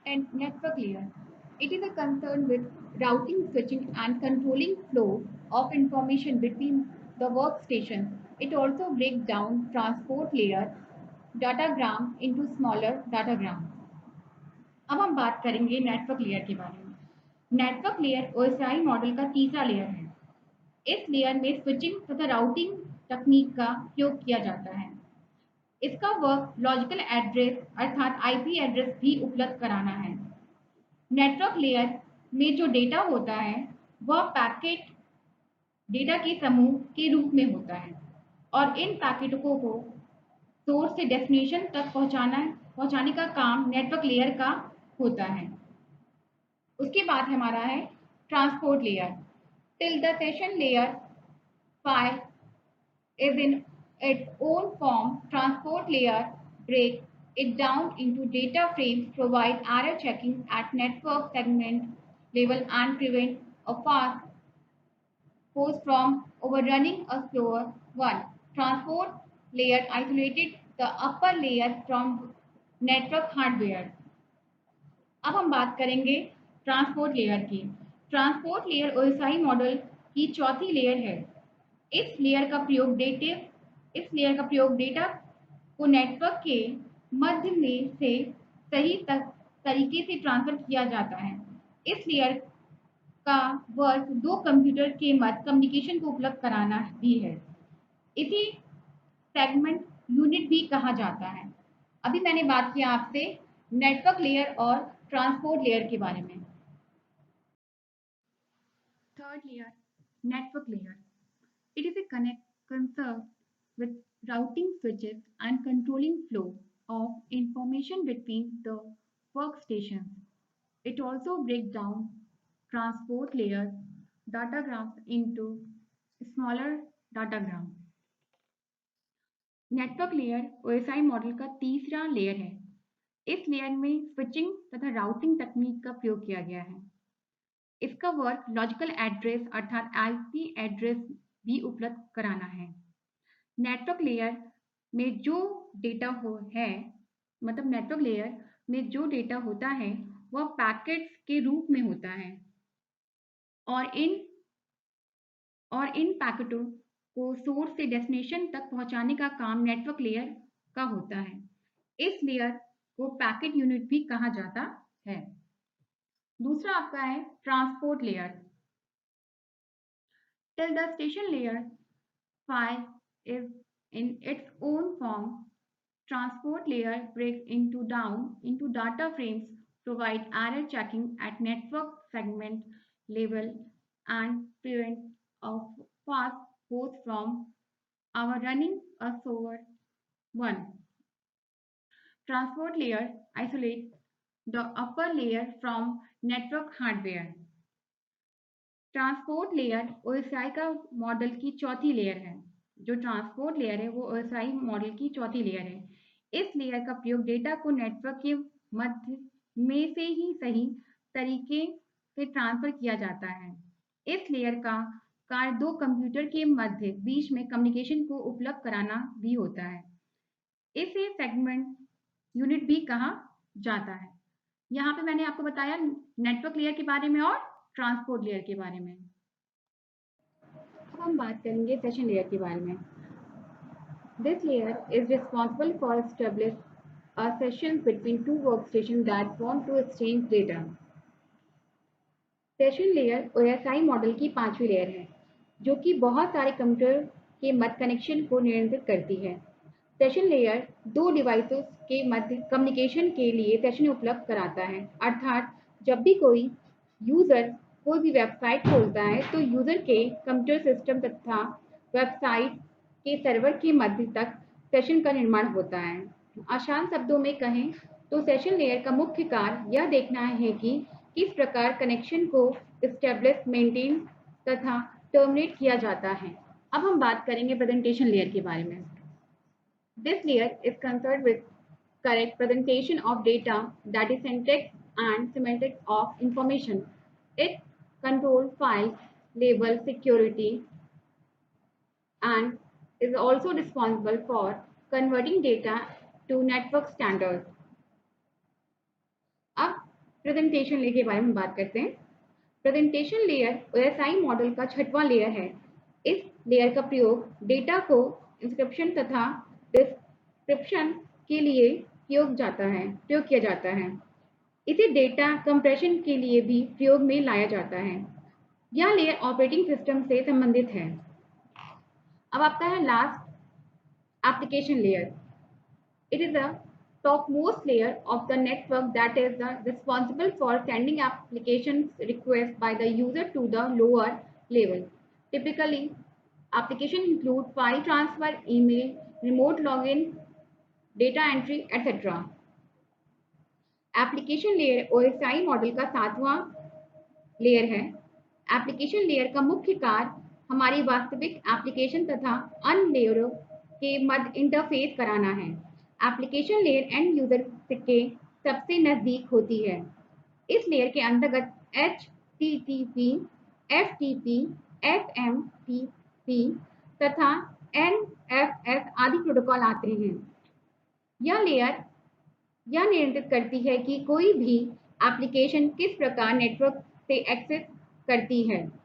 and network layer. It is a concern with routing, switching, and controlling flow of information between the workstations. It also breaks down transport layer datagram into smaller datagram. अब हम बात करेंगे network layer के बारे में। Network layer OSI model का तीसरा layer है। इस लेयर में स्विचिंग तथा राउटिंग तकनीक का उपयोग किया जाता है। इसका वर्क लॉजिकल एड्रेस अर्थात आईपी एड्रेस भी उपलब्ध कराना है। नेटवर्क लेयर में जो डेटा होता है वह पैकेट डेटा के समूह के रूप में होता है और इन पैकेटों को सोर्स से डेस्टिनेशन तक पहुंचाने का काम नेटवर्क लेयर का होता है। उसके बाद हमारा है transport layer. Till the session layer file is in its own form, transport layer breaks it down into data frames, provide error checking at network segment level and prevent a fast host from overrunning a slower one. Transport layer isolated the upper layer from network hardware. अब हम बात करेंगे transport layer की। Transport layer OSI model की चौथी layer है। इस layer का प्रयोग डेटा को नेटवर्क के मध्य में से सही तरीके से ट्रांसफर किया जाता है। इस लेयर का वर्क दो कंप्यूटर के मध्य कम्युनिकेशन को उपलब्ध कराना भी है। इसे सेगमेंट यूनिट भी कहा जाता है। अभी मैंने बात किया आपसे नेटवर्क लेयर और ट्रांसपोर्ट लेयर के बारे में। Third layer network layer. It is a concern with routing switches and controlling flow of information between the workstations. It also breaks down transport layer datagrams into smaller datagrams. Network layer OSI model का तीसरा layer है। इस layer में switching तथा routing तकनीक का प्रयोग किया गया है। इसका वर्क लॉजिकल एड्रेस अर्थात आईपी एड्रेस भी उपलब्ध कराना है। नेटवर्क लेयर में जो डेटा नेटवर्क लेयर में जो डेटा होता है वह पैकेट्स के रूप में होता है और इन पैकेटों को सोर्स से डेस्टिनेशन तक पहुंचाने का काम नेटवर्क लेयर का होता है। इस लेयर को पैकेट यूनिट भी कहा जाता है। दूसरा आपका है transport layer. Till the station layer file is in its own form, transport layer breaks into data frames, provide error checking at network segment level, and prevent a fast host from overrunning a slower one. Transport layer isolates the upper layer from network hardware. Transport layer OSI का model की चौथी layer है। जो transport layer है वो OSI model की चौथी layer है। इस लेयर का प्रयोग डेटा को नेटवर्क के मध्य में से ही सही तरीके से ट्रांसफर किया जाता है। इस लेयर का कार्य दो कंप्यूटर के मध्य बीच में कम्युनिकेशन को उपलब्ध कराना भी होता है। इसे सेगमेंट यूनिट भी कहा जाता है। यहाँ पे मैंने आपको बताया नेटवर्क लेयर के बारे में और ट्रांसपोर्ट लेयर के बारे में। अब हम बात करेंगे सेशन लेयर के बारे में। This layer is responsible for establish a session between two workstations that want to exchange data. Session layer OSI model की पांचवी लेयर है जो कि बहुत सारे कंप्यूटर के मध्य कनेक्शन को नियंत्रित करती है। सेशन लेयर दो डिवाइसेस के मध्य कम्युनिकेशन के लिए सेशन उपलब्ध कराता है। अर्थात जब भी कोई यूजर कोई भी वेबसाइट खोलता है तो यूजर के कंप्यूटर सिस्टम तथा वेबसाइट के सर्वर के मध्य तक सेशन का निर्माण होता है। आसान शब्दों में कहें तो सेशन लेयर का मुख्य कार्य यह देखना है कि किस प्रकार कनेक्शन को एस्टेब्लिश, मेंटेन तथा टर्मिनेट किया जाता है। अब हम बात करेंगे प्रेजेंटेशन लेयर के बारे में। This layer is concerned with correct presentation of data, that is syntax and semantics of information. It controls files, label security, and is also responsible for converting data to network standards. अब presentation layer के बारे में बात करते हैं। Presentation layer OSI model का छठवां layer है। इस लेयर का प्रयोग डेटा को इंस्क्रिप्शन तथा डिस्क्रिप्शन के लिए प्रयोग किया जाता है। इसे डेटा कंप्रेशन के लिए भी प्रयोग में लाया जाता है। यह लेयर ऑपरेटिंग सिस्टम से संबंधित है। अब आता है last application layer. It is the topmost layer of the network that is responsible for sending applications requests by the user to the lower level. Typically, application include file transfer, email, remote login, data entry, etc. Application layer OSI model का सातवां layer है। Application layer का मुख्य कार्य हमारी वास्तविक application तथा अन्य लेयरों के मध्य इंटरफेस कराना है। एप्लीकेशन लेयर एंड यूजर के सबसे नजदीक होती है। इस लेयर के अंतर्गत HTTP, FTP, SMTP तथा NFS आदि प्रोटोकॉल आते हैं। यह लेयर यह नियंत्रित करती है कि कोई भी एप्लीकेशन किस प्रकार नेटवर्क से एक्सेस करती है।